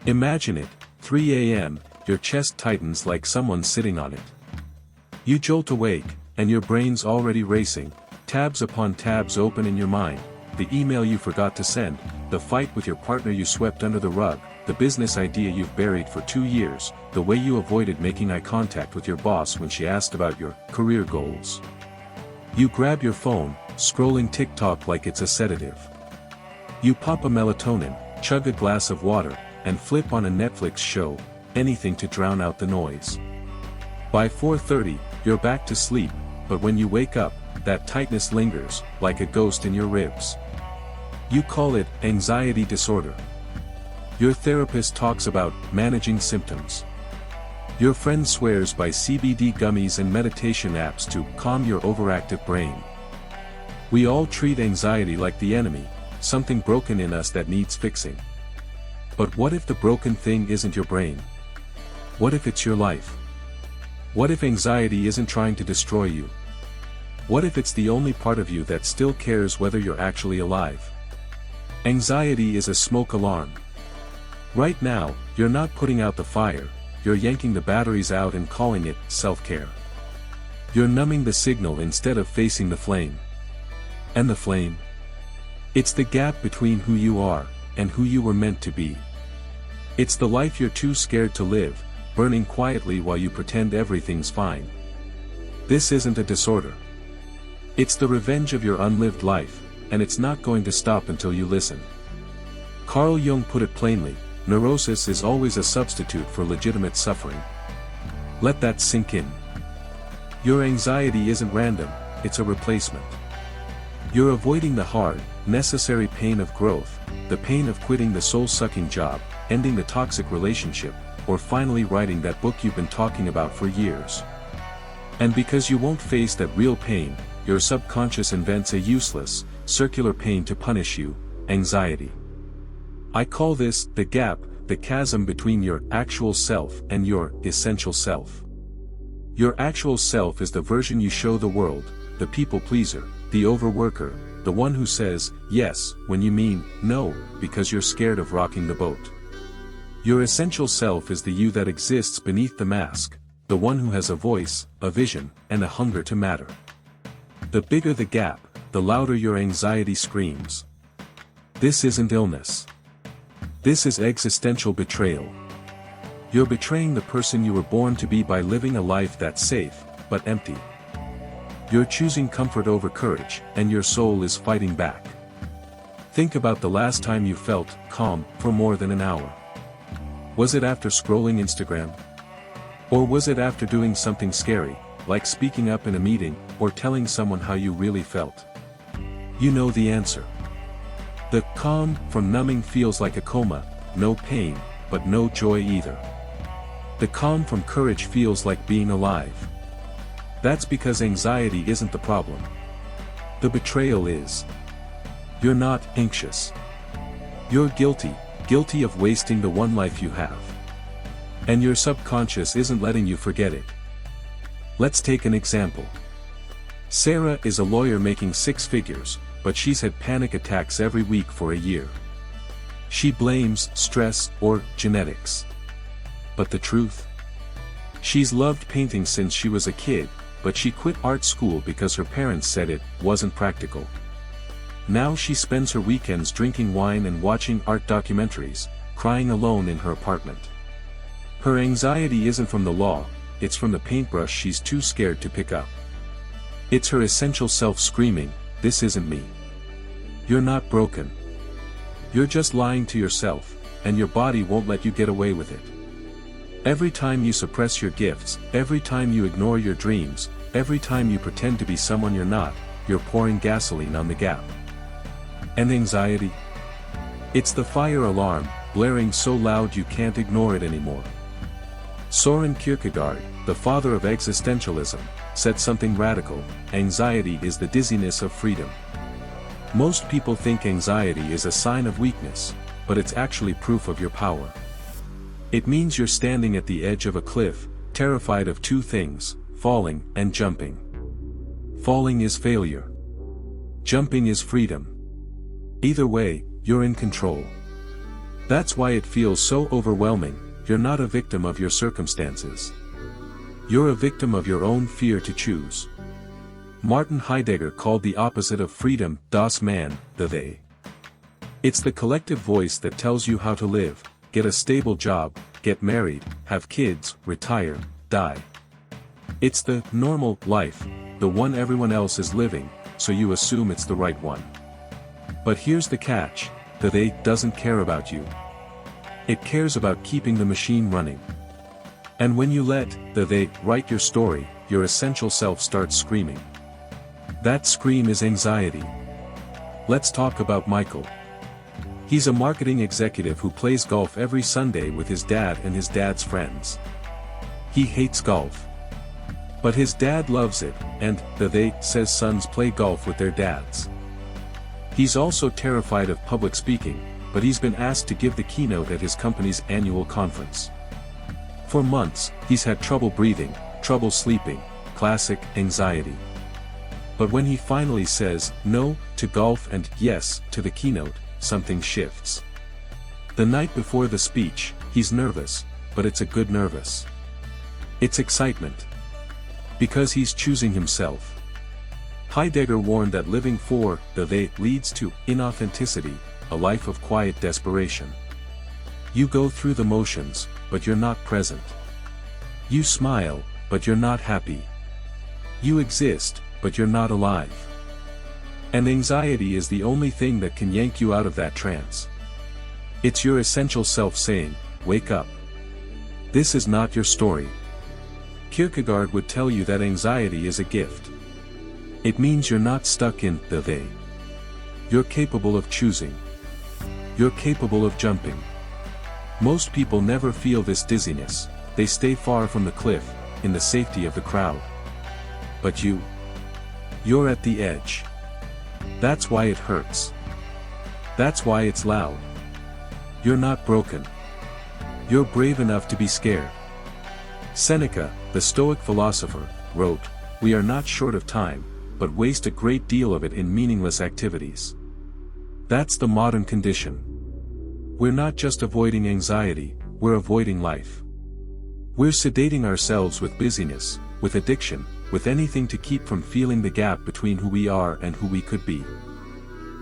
Imagine it, 3 a.m., your chest tightens like someone's sitting on it. You jolt awake, and your brain's already racing, tabs upon tabs open in your mind, the email you forgot to send, the fight with your partner you swept under the rug, the business idea you've buried for 2 years, the way you avoided making eye contact with your boss when she asked about your career goals. You grab your phone, scrolling TikTok like it's a sedative. You pop a melatonin, chug a glass of water, and flip on a Netflix show, anything to drown out the noise. By 4:30, you're back to sleep, but when you wake up, that tightness lingers, like a ghost in your ribs. You call it anxiety disorder. Your therapist talks about managing symptoms. Your friend swears by CBD gummies and meditation apps to calm your overactive brain. We all treat anxiety like the enemy, something broken in us that needs fixing. But what if the broken thing isn't your brain? What if it's your life? What if anxiety isn't trying to destroy you? What if it's the only part of you that still cares whether you're actually alive? Anxiety is a smoke alarm. Right now, you're not putting out the fire, you're yanking the batteries out and calling it self-care. You're numbing the signal instead of facing the flame. And the flame? It's the gap between who you are and who you were meant to be. It's the life you're too scared to live, burning quietly while you pretend everything's fine. This isn't a disorder. It's the revenge of your unlived life, and it's not going to stop until you listen. Carl Jung put it plainly, neurosis is always a substitute for legitimate suffering. Let that sink in. Your anxiety isn't random, it's a replacement. You're avoiding the hard, necessary pain of growth, the pain of quitting the soul-sucking job, ending the toxic relationship, or finally writing that book you've been talking about for years. And because you won't face that real pain, your subconscious invents a useless, circular pain to punish you, anxiety. I call this the gap, the chasm between your actual self and your essential self. Your actual self is the version you show the world, the people pleaser, the overworker, the one who says yes when you mean no, because you're scared of rocking the boat. Your essential self is the you that exists beneath the mask, the one who has a voice, a vision, and a hunger to matter. The bigger the gap, the louder your anxiety screams. This isn't illness. This is existential betrayal. You're betraying the person you were born to be by living a life that's safe, but empty. You're choosing comfort over courage, and your soul is fighting back. Think about the last time you felt calm for more than an hour. Was it after scrolling Instagram? Or was it after doing something scary, like speaking up in a meeting, or telling someone how you really felt? You know the answer. The calm from numbing feels like a coma, no pain, but no joy either. The calm from courage feels like being alive. That's because anxiety isn't the problem. The betrayal is. You're not anxious. You're guilty of wasting the one life you have. And your subconscious isn't letting you forget it. Let's take an example. Sarah is a lawyer making 6 figures, but she's had panic attacks every week for a year. She blames stress or genetics. But the truth? She's loved painting since she was a kid, but she quit art school because her parents said it wasn't practical. Now she spends her weekends drinking wine and watching art documentaries, crying alone in her apartment. Her anxiety isn't from the law, it's from the paintbrush she's too scared to pick up. It's her essential self screaming, "This isn't me." You're not broken. You're just lying to yourself, and your body won't let you get away with it. Every time you suppress your gifts, every time you ignore your dreams, every time you pretend to be someone you're not, you're pouring gasoline on the gap. And anxiety? It's the fire alarm, blaring so loud you can't ignore it anymore. Søren Kierkegaard, the father of existentialism, said something radical: anxiety is the dizziness of freedom. Most people think anxiety is a sign of weakness, but it's actually proof of your power. It means you're standing at the edge of a cliff, terrified of 2 things, falling and jumping. Falling is failure. Jumping is freedom. Either way, you're in control. That's why it feels so overwhelming. You're not a victim of your circumstances. You're a victim of your own fear to choose. Martin Heidegger called the opposite of freedom, das Man, the they. It's the collective voice that tells you how to live, get a stable job, get married, have kids, retire, die. It's the normal life, the one everyone else is living, so you assume it's the right one. But here's the catch, the they doesn't care about you. It cares about keeping the machine running. And when you let the they write your story, your essential self starts screaming. That scream is anxiety. Let's talk about Michael. He's a marketing executive who plays golf every Sunday with his dad and his dad's friends. He hates golf. But his dad loves it, and the they says sons play golf with their dads. He's also terrified of public speaking, but he's been asked to give the keynote at his company's annual conference. For months, he's had trouble breathing, trouble sleeping, classic anxiety. But when he finally says no to golf and yes to the keynote, something shifts. The night before the speech, he's nervous, but it's a good nervous. It's excitement. Because he's choosing himself. Heidegger warned that living for the they leads to inauthenticity, a life of quiet desperation. You go through the motions, but you're not present. You smile, but you're not happy. You exist, but you're not alive. And anxiety is the only thing that can yank you out of that trance. It's your essential self saying, wake up. This is not your story. Kierkegaard would tell you that anxiety is a gift. It means you're not stuck in the they. You're capable of choosing. You're capable of jumping. Most people never feel this dizziness, they stay far from the cliff, in the safety of the crowd. But you're at the edge. That's why it hurts. That's why it's loud. You're not broken. You're brave enough to be scared. Seneca, the Stoic philosopher, wrote, "We are not short of time, but waste a great deal of it in meaningless activities." That's the modern condition. We're not just avoiding anxiety, we're avoiding life. We're sedating ourselves with busyness, with addiction, with anything to keep from feeling the gap between who we are and who we could be.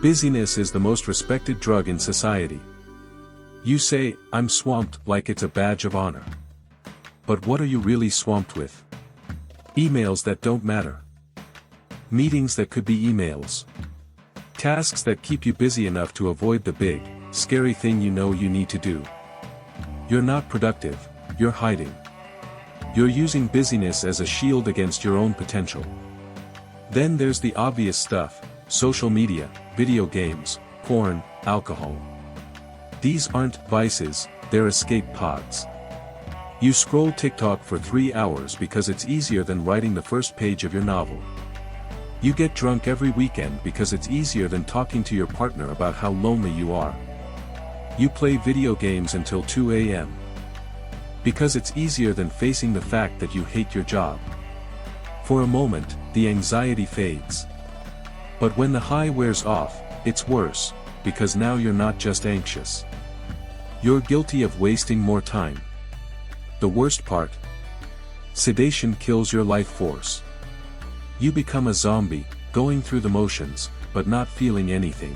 Busyness is the most respected drug in society. You say, "I'm swamped," like it's a badge of honor. But what are you really swamped with? Emails that don't matter. Meetings that could be emails. Tasks that keep you busy enough to avoid the big, scary thing you know you need to do. You're not productive, you're hiding. You're using busyness as a shield against your own potential. Then there's the obvious stuff, social media, video games, porn, alcohol. These aren't vices, they're escape pods. You scroll TikTok for 3 hours because it's easier than writing the first page of your novel. You get drunk every weekend because it's easier than talking to your partner about how lonely you are. You play video games until 2 a.m. because it's easier than facing the fact that you hate your job. For a moment, the anxiety fades. But when the high wears off, it's worse, because now you're not just anxious. You're guilty of wasting more time. The worst part? Sedation kills your life force. You become a zombie, going through the motions, but not feeling anything.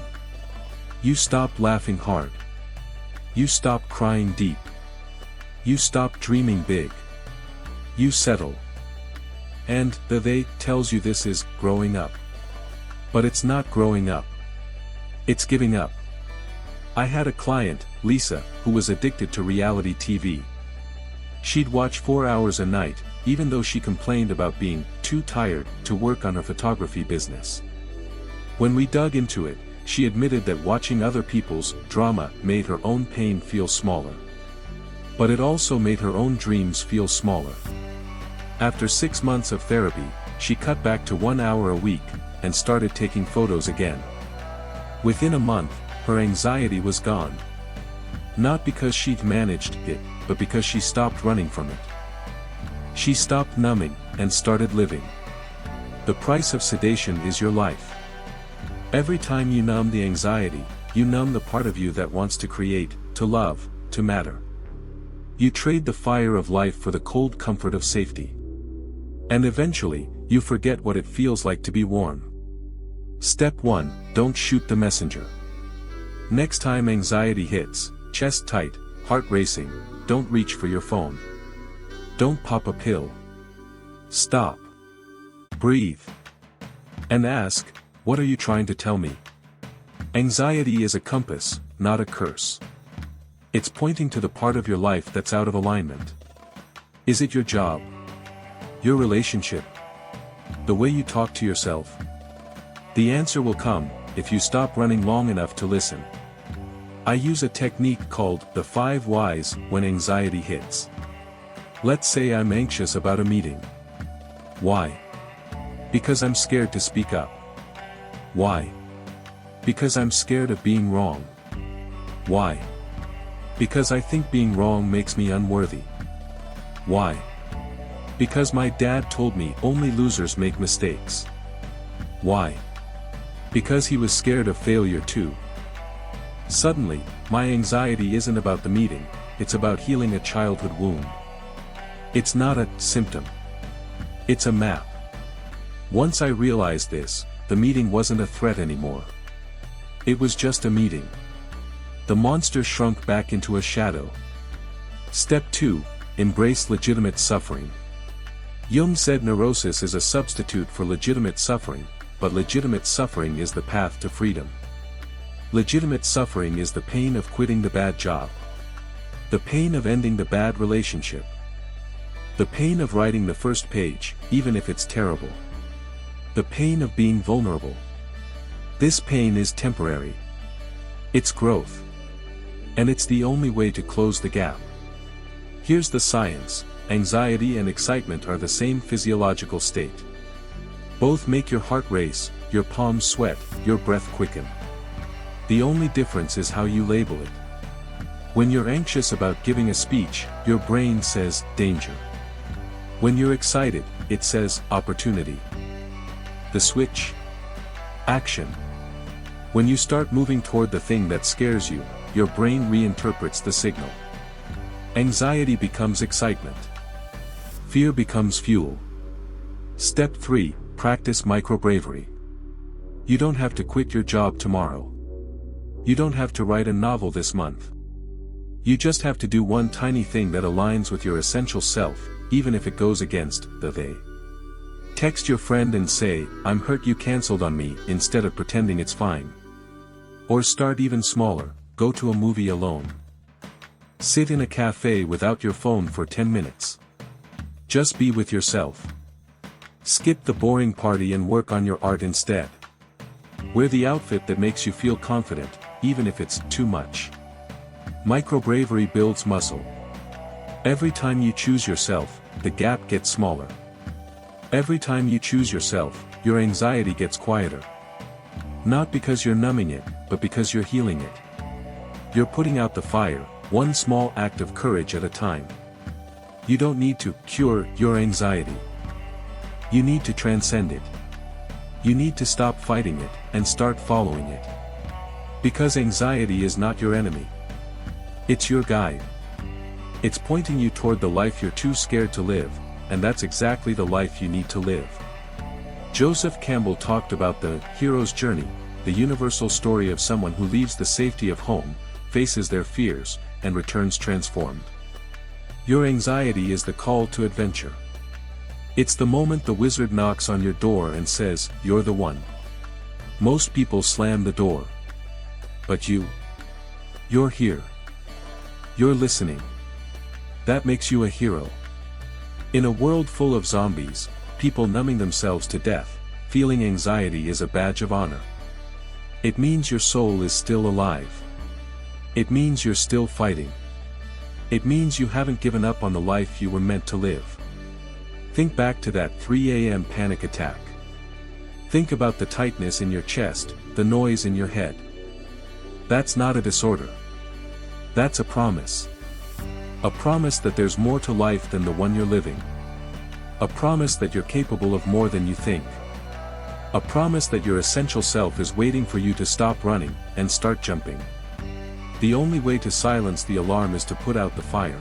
You stop laughing hard. You stop crying deep. You stop dreaming big. You settle. And the they tells you this is growing up. But it's not growing up. It's giving up. I had a client, Lisa, who was addicted to reality TV. She'd watch 4 hours a night, even though she complained about being too tired to work on her photography business. When we dug into it, she admitted that watching other people's drama made her own pain feel smaller. But it also made her own dreams feel smaller. After 6 months of therapy, she cut back to 1 hour a week, and started taking photos again. Within a month, her anxiety was gone. Not because she'd managed it, but because she stopped running from it. She stopped numbing, and started living. The price of sedation is your life. Every time you numb the anxiety, you numb the part of you that wants to create, to love, to matter. You trade the fire of life for the cold comfort of safety. And eventually, you forget what it feels like to be warm. Step 1, don't shoot the messenger. Next time anxiety hits, chest tight, heart racing, don't reach for your phone. Don't pop a pill. Stop. Breathe. And ask, what are you trying to tell me? Anxiety is a compass, not a curse. It's pointing to the part of your life that's out of alignment. Is it your job? Your relationship? The way you talk to yourself? The answer will come, if you stop running long enough to listen. I use a technique called the 5 whys when anxiety hits. Let's say I'm anxious about a meeting. Why? Because I'm scared to speak up. Why? Because I'm scared of being wrong. Why? Because I think being wrong makes me unworthy. Why? Because my dad told me only losers make mistakes. Why? Because he was scared of failure too. Suddenly, my anxiety isn't about the meeting, it's about healing a childhood wound. It's not a symptom. It's a map. Once I realized this, the meeting wasn't a threat anymore. It was just a meeting. The monster shrunk back into a shadow. Step 2, embrace legitimate suffering. Jung said neurosis is a substitute for legitimate suffering, but legitimate suffering is the path to freedom. Legitimate suffering is the pain of quitting the bad job. The pain of ending the bad relationship. The pain of writing the first page, even if it's terrible. The pain of being vulnerable. This pain is temporary. It's growth. And it's the only way to close the gap. Here's the science: anxiety and excitement are the same physiological state. Both make your heart race, your palms sweat, your breath quicken. The only difference is how you label it. When you're anxious about giving a speech, your brain says, danger. When you're excited, it says, opportunity. The switch? Action. When you start moving toward the thing that scares you, your brain reinterprets the signal. Anxiety becomes excitement. Fear becomes fuel. Step 3, practice micro-bravery. You don't have to quit your job tomorrow. You don't have to write a novel this month. You just have to do one tiny thing that aligns with your essential self, even if it goes against the they. Text your friend and say, I'm hurt you canceled on me, instead of pretending it's fine. Or start even smaller, go to a movie alone. Sit in a cafe without your phone for 10 minutes. Just be with yourself. Skip the boring party and work on your art instead. Wear the outfit that makes you feel confident, even if it's too much. Micro-bravery builds muscle. Every time you choose yourself, the gap gets smaller. Every time you choose yourself, your anxiety gets quieter. Not because you're numbing it, but because you're healing it. You're putting out the fire, one small act of courage at a time. You don't need to cure your anxiety. You need to transcend it. You need to stop fighting it, and start following it. Because anxiety is not your enemy. It's your guide. It's pointing you toward the life you're too scared to live, and that's exactly the life you need to live. Joseph Campbell talked about the hero's journey, the universal story of someone who leaves the safety of home, faces their fears, and returns transformed. Your anxiety is the call to adventure. It's the moment the wizard knocks on your door and says, you're the one. Most people slam the door. But you're here. You're listening. That makes you a hero. In a world full of zombies, people numbing themselves to death, feeling anxiety is a badge of honor. It means your soul is still alive. It means you're still fighting. It means you haven't given up on the life you were meant to live. Think back to that 3 a.m. panic attack. Think about the tightness in your chest, the noise in your head. That's not a disorder. That's a promise. A promise that there's more to life than the one you're living. A promise that you're capable of more than you think. A promise that your essential self is waiting for you to stop running and start jumping. The only way to silence the alarm is to put out the fire.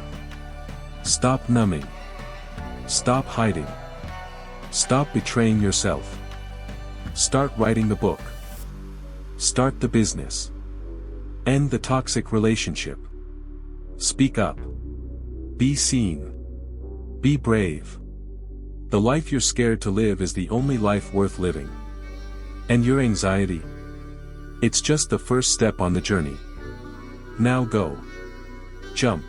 Stop numbing. Stop hiding. Stop betraying yourself. Start writing the book. Start the business. End the toxic relationship. Speak up. Be seen. Be brave. The life you're scared to live is the only life worth living. And your anxiety? It's just the first step on the journey. Now go. Jump.